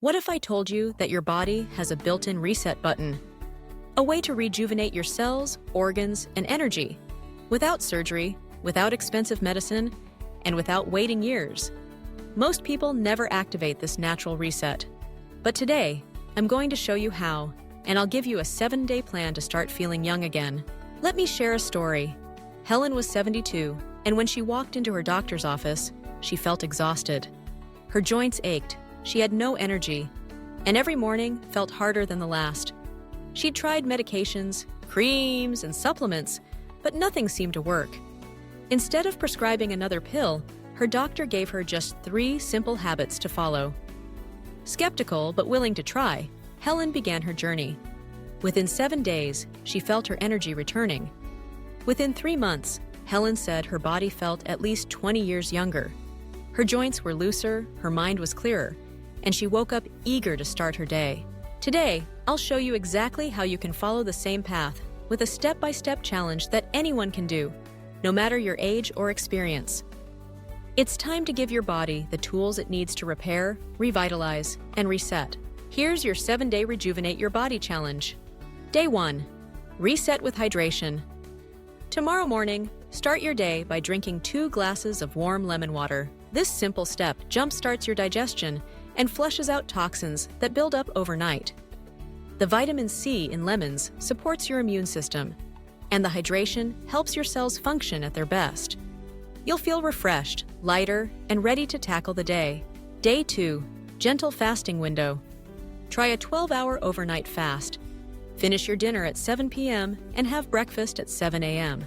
What if I told you that your body has a built-in reset button? A way to rejuvenate your cells, organs, and energy, without surgery, without expensive medicine, and without waiting years. Most people never activate this natural reset. But today, I'm going to show you how, and I'll give you a 7-day plan to start feeling young again. Let me share a story. Helen was 72, and when she walked into her doctor's office, she felt exhausted. Her joints ached, she had no energy, and every morning felt harder than the last. She'd tried medications, creams, and supplements, but nothing seemed to work. Instead of prescribing another pill, her doctor gave her just 3 simple habits to follow. Skeptical but willing to try, Helen began her journey. Within 7 days, she felt her energy returning. Within 3 months, Helen said her body felt at least 20 years younger. Her joints were looser, her mind was clearer, and she woke up eager to start her day. Today, I'll show you exactly how you can follow the same path with a step-by-step challenge that anyone can do, no matter your age or experience. It's time to give your body the tools it needs to repair, revitalize, and reset. Here's your 7-day Rejuvenate Your Body Challenge. Day 1. Reset with hydration. Tomorrow morning, start your day by drinking 2 glasses of warm lemon water. This simple step jumpstarts your digestion and flushes out toxins that build up overnight. The vitamin C in lemons supports your immune system, and the hydration helps your cells function at their best. You'll feel refreshed, lighter, and ready to tackle the day. Day 2. Gentle fasting window. Try a 12-hour overnight fast. Finish your dinner at 7 p.m. and have breakfast at 7 a.m.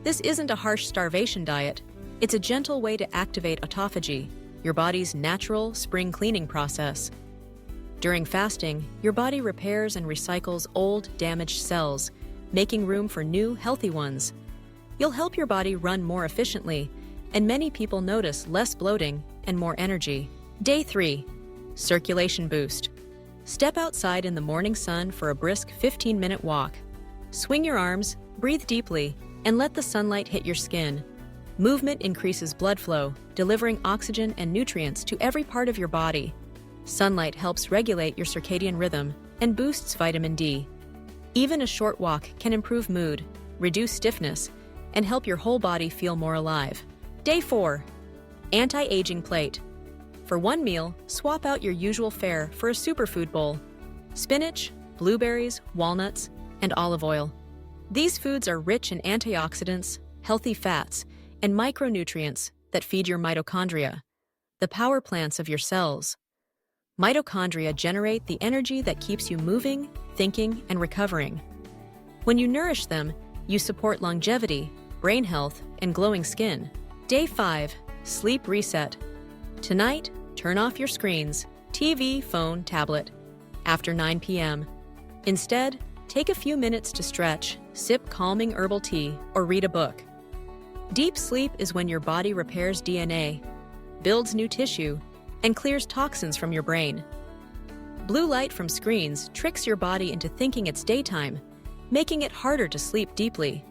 This isn't a harsh starvation diet. It's a gentle way to activate autophagy, your body's natural spring cleaning process. During fasting, your body repairs and recycles old, damaged cells, making room for new, healthy ones. You'll help your body run more efficiently, and many people notice less bloating and more energy. Day 3. Circulation boost. Step outside in the morning sun for a brisk 15-minute walk. Swing your arms, breathe deeply, and let the sunlight hit your skin. Movement increases blood flow, delivering oxygen and nutrients to every part of your body. Sunlight helps regulate your circadian rhythm and boosts vitamin D. Even a short walk can improve mood, reduce stiffness, and help your whole body feel more alive. Day 4. Anti-aging plate. For one meal, swap out your usual fare for a superfood bowl. Spinach, blueberries, walnuts, and olive oil. These foods are rich in antioxidants, healthy fats, and micronutrients that feed your mitochondria, the power plants of your cells. Mitochondria generate the energy that keeps you moving, thinking, and recovering. When you nourish them, you support longevity, brain health, and glowing skin. Day 5. Sleep reset. Tonight, turn off your screens, TV, phone, tablet, after 9 p.m. Instead, take a few minutes to stretch, sip calming herbal tea, or read a book. Deep sleep is when your body repairs DNA, builds new tissue, and clears toxins from your brain. Blue light from screens tricks your body into thinking it's daytime, making it harder to sleep deeply.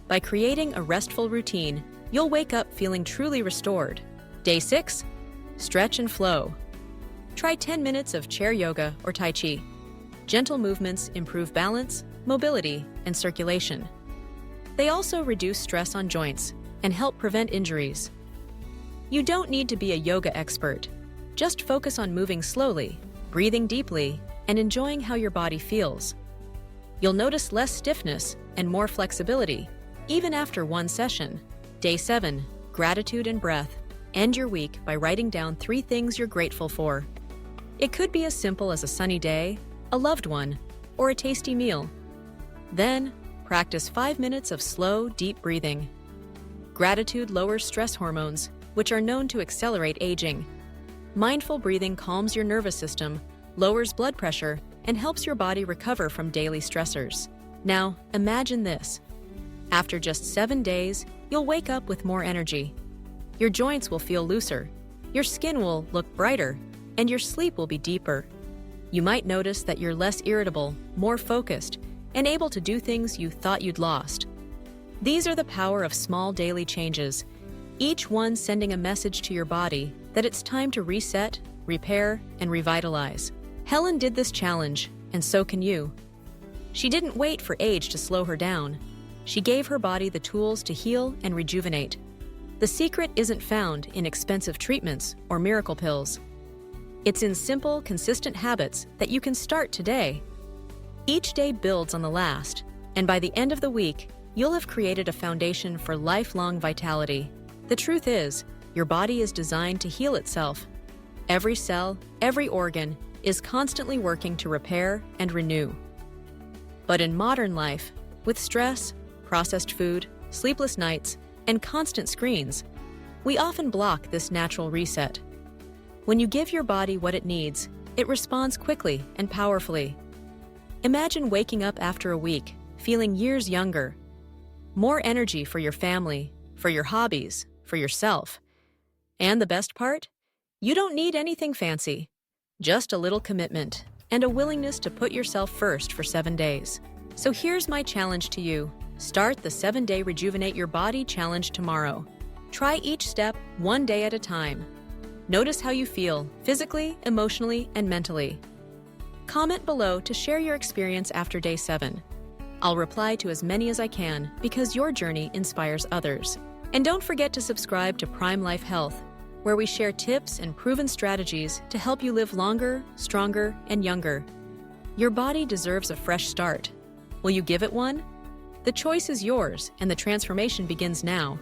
By creating a restful routine, you'll wake up feeling truly restored. Day 6. Stretch and flow. Try 10 minutes of chair yoga or Tai Chi. Gentle movements improve balance, mobility, and circulation. They also reduce stress on joints and help prevent injuries. You don't need to be a yoga expert. Just focus on moving slowly, breathing deeply, and enjoying how your body feels. You'll notice less stiffness and more flexibility, even after one session. Day 7. Gratitude and breath. End your week by writing down 3 things you're grateful for. It could be as simple as a sunny day, a loved one, or a tasty meal. Then, practice 5 minutes of slow, deep breathing. Gratitude lowers stress hormones, which are known to accelerate aging. Mindful breathing calms your nervous system, lowers blood pressure, and helps your body recover from daily stressors. Now, imagine this. After just 7 days, you'll wake up with more energy. Your joints will feel looser, your skin will look brighter, and your sleep will be deeper. You might notice that you're less irritable, more focused, and able to do things you thought you'd lost. These are the power of small daily changes, each one sending a message to your body that it's time to reset, repair, and revitalize. Helen did this challenge, and so can you. She didn't wait for age to slow her down. She gave her body the tools to heal and rejuvenate. The secret isn't found in expensive treatments or miracle pills. It's in simple, consistent habits that you can start today. Each day builds on the last, and by the end of the week, you'll have created a foundation for lifelong vitality. The truth is, your body is designed to heal itself. Every cell, every organ is constantly working to repair and renew. But in modern life, with stress, processed food, sleepless nights, and constant screens, we often block this natural reset. When you give your body what it needs, it responds quickly and powerfully. Imagine waking up after a week, feeling years younger, more energy for your family, for your hobbies, for yourself. And the best part? You don't need anything fancy, just a little commitment and a willingness to put yourself first for 7 days. So here's my challenge to you. Start the 7-Day Rejuvenate Your Body Challenge tomorrow. Try each step 1 day at a time. Notice how you feel physically, emotionally, and mentally. Comment below to share your experience after day 7. I'll reply to as many as I can because your journey inspires others. And don't forget to subscribe to Prime Life Health, where we share tips and proven strategies to help you live longer, stronger, and younger. Your body deserves a fresh start. Will you give it one? The choice is yours, and the transformation begins now.